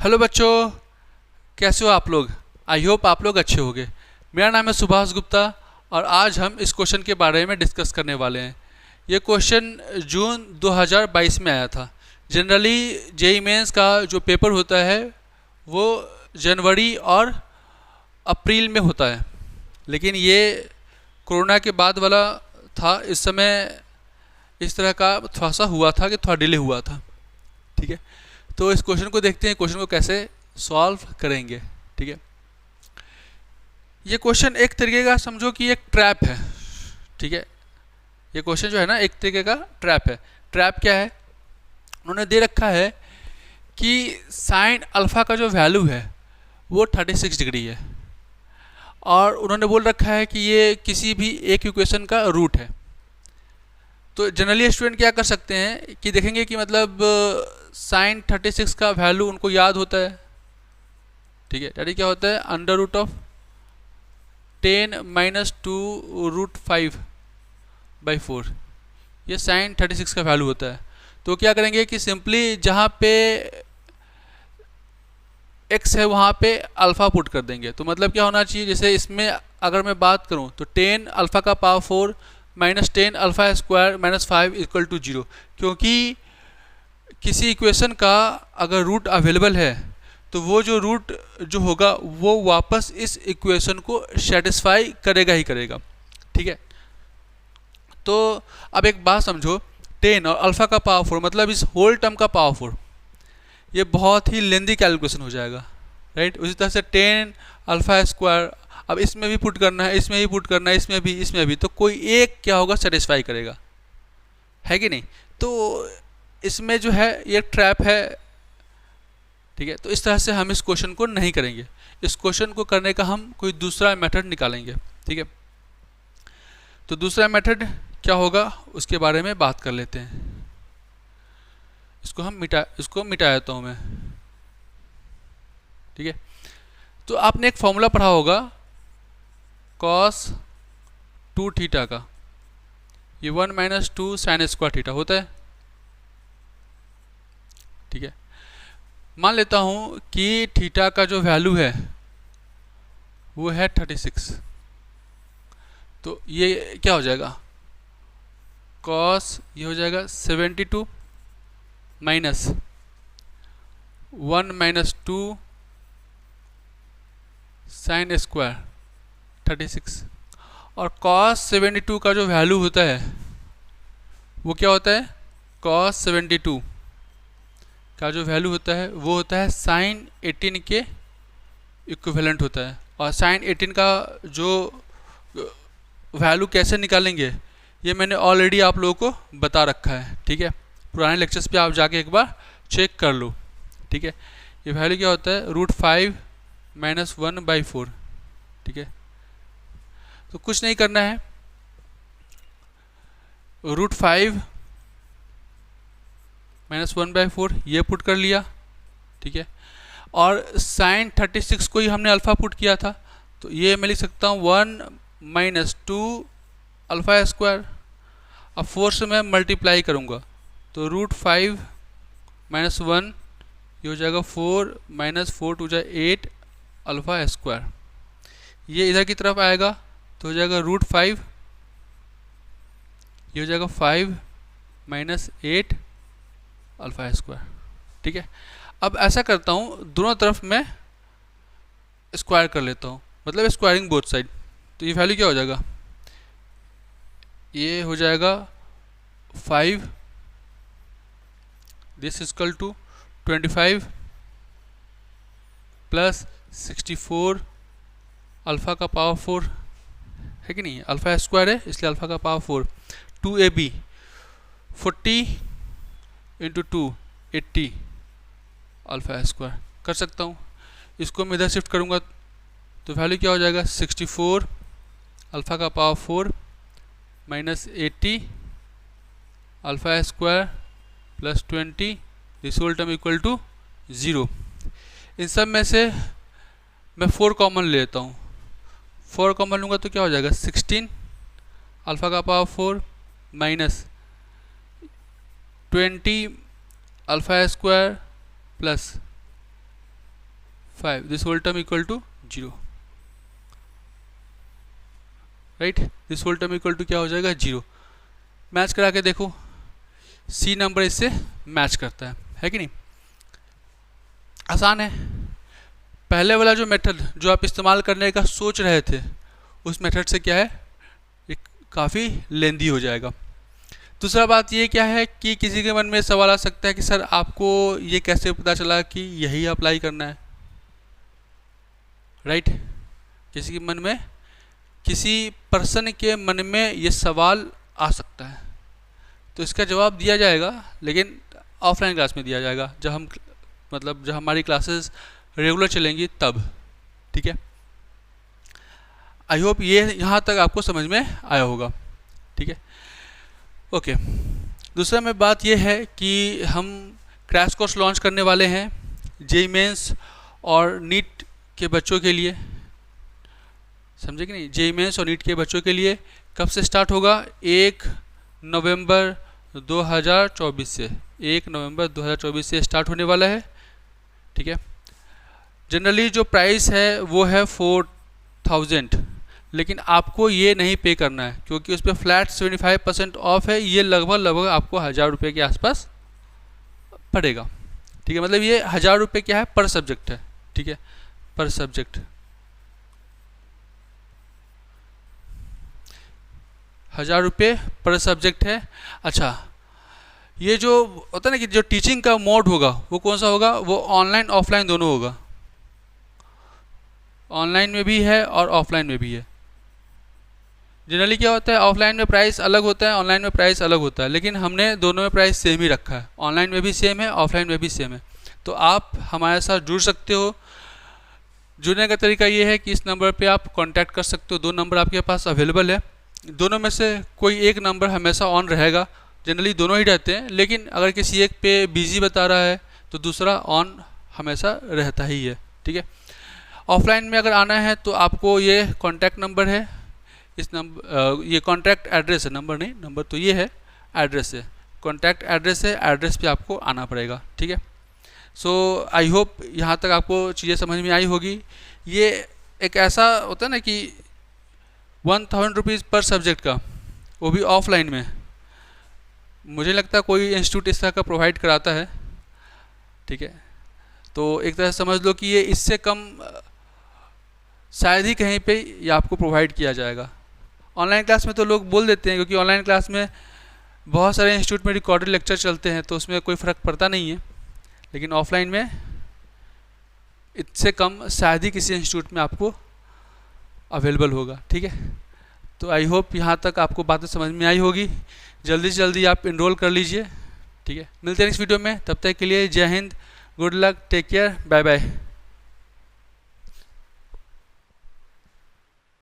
Hello बच्चों, कैसे हो आप लोग। आई होप आप लोग अच्छे होंगे। मेरा नाम है सुभाष गुप्ता और आज हम इस क्वेश्चन के बारे में डिस्कस करने वाले हैं। ये क्वेश्चन जून 2022 में आया था। जनरली जेई मेंस का जो पेपर होता है वो जनवरी और अप्रैल में होता है, लेकिन ये कोरोना के बाद वाला था। इस समय इस तरह का थोड़ा सा हुआ था कि थोड़ा डिले हुआ था। ठीक है, तो इस क्वेश्चन को देखते हैं, क्वेश्चन को कैसे सॉल्व करेंगे। ठीक है, ये क्वेश्चन एक तरीके का समझो कि एक ट्रैप है। ठीक है, ये क्वेश्चन जो है ना एक तरीके का ट्रैप है। ट्रैप क्या है, उन्होंने दे रखा है कि साइन अल्फा का जो वैल्यू है वो 36 डिग्री है और उन्होंने बोल रखा है कि ये किसी भी एक इक्वेशन का रूट है। तो जनरली स्टूडेंट क्या कर सकते हैं कि देखेंगे कि मतलब साइन 36 का वैल्यू उनको याद होता है। ठीक है, यानी क्या होता है, under root of 10 minus 2 root 5/4, ये साइन 36 का वैल्यू होता है। तो क्या करेंगे कि सिंपली जहाँ पे x है वहाँ पे अल्फ़ा पुट कर देंगे। तो मतलब क्या होना चाहिए, जैसे इसमें अगर मैं बात करूँ तो 10 अल्फ़ा का power 4 minus 10 alpha square minus 5 equal to 0। क्योंकि किसी इक्वेशन का अगर रूट अवेलेबल है तो वो जो रूट जो होगा वो वापस इस इक्वेशन को सेटिस्फाई करेगा ही करेगा। ठीक है, तो अब एक बात समझो, 10 और अल्फ़ा का पावर 4 मतलब इस होल टर्म का पावर 4, ये बहुत ही लेंदी कैलकुलेशन हो जाएगा। राइट, उसी तरह से 10 अल्फ़ा स्क्वायर, अब इसमें भी पुट करना है, इसमें भी पुट करना है, इसमें भी, तो कोई एक क्या होगा, सेटिस्फाई करेगा, है कि नहीं। तो इसमें जो है ये ट्रैप है। ठीक है, तो इस तरह से हम इस क्वेश्चन को नहीं करेंगे। इस क्वेश्चन को करने का हम कोई दूसरा मेथड निकालेंगे। ठीक है, तो दूसरा मेथड क्या होगा उसके बारे में बात कर लेते हैं। इसको मिटा देता हूँ मैं। ठीक है, तो आपने एक फॉर्मूला पढ़ा होगा cos 2 थीटा का, ये 1 माइनस 2 साइन स्क्वायर थीटा होता है। ठीक है, मान लेता हूँ कि थीटा का जो वैल्यू है वो है 36। तो ये क्या हो जाएगा, cos ये हो जाएगा 72 माइनस 1 माइनस 2 साइन स्क्वायर 36। और cos 72 का जो वैल्यू होता है वो क्या होता है, cos 72 का जो वैल्यू होता है वो होता है साइन 18 के इक्विवेलेंट होता है। और साइन 18 का जो वैल्यू कैसे निकालेंगे ये मैंने ऑलरेडी आप लोगों को बता रखा है। ठीक है, पुराने लेक्चर्स पे आप जाके एक बार चेक कर लो। ठीक है, ये वैल्यू क्या होता है, रूट 5 माइनस 1/4। ठीक है, तो कुछ नहीं करना है, रूट 5 माइनस 1/4 ये पुट कर लिया। ठीक है, और साइन 36 को ही हमने अल्फ़ा पुट किया था, तो ये मैं लिख सकता हूँ 1 माइनस 2 अल्फ़ा स्क्वायर। अब 4 से मैं मल्टीप्लाई करूँगा तो रूट 5 माइनस 1 ये हो जाएगा 4 माइनस 4 टू जाए 8 अल्फ़ा स्क्वायर। ये इधर की तरफ आएगा तो हो जाएगा रूट 5, ये हो जाएगा 5 माइनस 8 अल्फ़ा स्क्वायर। ठीक है, अब ऐसा करता हूँ दोनों तरफ मैं स्क्वायर कर लेता हूँ, मतलब स्क्वायरिंग बोथ साइड। तो ये वैल्यू क्या हो जाएगा, ये हो जाएगा 5 this equal to 25 plus 64 alpha का पावर 4, है कि नहीं, अल्फ़ा स्क्वायर है इसलिए अल्फ़ा का power 4, 2ab 40 into 2 80 alpha square कर सकता हूँ। इसको मैं इधर शिफ्ट करूँगा तो वैल्यू क्या हो जाएगा, 64 अल्फ़ा का power 4 minus 80 alpha square plus 20 this whole term equal to 0। इन सब में से मैं 4 कॉमन ले लेता हूँ। 4 कॉमन लूँगा तो क्या हो जाएगा, 16 अल्फ़ा का power 4 minus 20 alpha square plus 5, this whole term equal to 0, right. This whole term equal to क्या हो जाएगा 0। मैच करा के देखो, सी नंबर इससे मैच करता है कि नहीं। आसान है। पहले वाला जो मेथड जो आप इस्तेमाल करने का सोच रहे थे, उस मेथड से क्या है, ये काफ़ी लेंदी हो जाएगा। दूसरा बात ये क्या है कि किसी के मन में सवाल आ सकता है कि सर आपको ये कैसे पता चला कि यही अप्लाई करना है, राइट। किसी के मन में, किसी पर्सन के मन में ये सवाल आ सकता है, तो इसका जवाब दिया जाएगा, लेकिन ऑफलाइन क्लास में दिया जाएगा, जब हम जब हमारी क्लासेस रेगुलर चलेंगी तब, ठीक है। आई होप ये यहाँ तक आपको समझ में आया होगा, ठीक है, ओके। दूसरा में बात ये है कि हम क्रैश कोर्स लॉन्च करने वाले हैं जेईई मेंस और नीट के बच्चों के लिए, समझे कि नहीं। जेईई मेंस और नीट के बच्चों के लिए कब से स्टार्ट होगा, 1 नवंबर 2024 से, 1 नवंबर 2024 से स्टार्ट होने वाला है, ठीक है। जनरली जो प्राइस है वो है 4000, लेकिन आपको ये नहीं पे करना है क्योंकि उस पर फ्लैट 75% ऑफ है। ये लगभग आपको 1000 रुपये के आसपास पड़ेगा, ठीक है। मतलब ये 1000 रुपये क्या है, पर सब्जेक्ट है, ठीक है, पर सब्जेक्ट 1000 रुपये पर सब्जेक्ट है। अच्छा, ये जो होता है ना कि जो टीचिंग का मोड होगा वो कौन सा होगा, वो ऑनलाइन ऑफलाइन दोनों होगा। ऑनलाइन में भी है और ऑफलाइन में भी है। जनरली क्या होता है, ऑफलाइन में प्राइस अलग होता है, ऑनलाइन में प्राइस अलग होता है, लेकिन हमने दोनों में प्राइस सेम ही रखा है। ऑनलाइन में भी सेम है, ऑफलाइन में भी सेम है। तो आप हमारे साथ जुड़ सकते हो। जुड़ने का तरीका ये है कि इस नंबर पे आप कांटेक्ट कर सकते हो। 2 नंबर आपके पास अवेलेबल है, दोनों में से कोई एक नंबर हमेशा ऑन रहेगा। जनरली दोनों ही रहते हैं, लेकिन अगर किसी एक पे बिजी बता रहा है तो दूसरा ऑन हमेशा रहता ही है, ठीक है। ऑफलाइन में अगर आना है तो आपको ये कॉन्टैक्ट नंबर है, इस नंबर ये कॉन्टैक्ट एड्रेस है, नंबर नहीं, नंबर तो ये है, एड्रेस है, कॉन्टैक्ट एड्रेस है, एड्रेस पे आपको आना पड़ेगा, ठीक है। सो आई होप यहाँ तक आपको चीज़ें समझ में आई होगी। ये एक ऐसा होता है ना कि 1000 रुपीज़ पर सब्जेक्ट का, वो भी ऑफलाइन में, मुझे लगता है कोई इंस्टीट्यूट इस तरह का प्रोवाइड कराता है, ठीक है। तो एक तरह से समझ लो कि ये इससे कम शायद ही कहीं पे ये आपको प्रोवाइड किया जाएगा। ऑनलाइन क्लास में तो लोग बोल देते हैं, क्योंकि ऑनलाइन क्लास में बहुत सारे इंस्टीट्यूट में रिकॉर्डेड लेक्चर चलते हैं, तो उसमें कोई फ़र्क पड़ता नहीं है। लेकिन ऑफलाइन में इससे कम शायद ही किसी इंस्टीट्यूट में आपको अवेलेबल होगा, ठीक है। तो आई होप यहाँ तक आपको बातें समझ में आई होगी। जल्दी से जल्दी आप इनरोल कर लीजिए, ठीक है। मिलते हैं नेक्स्ट वीडियो में, तब तक के लिए Jai Hind, good luck, take care, bye bye.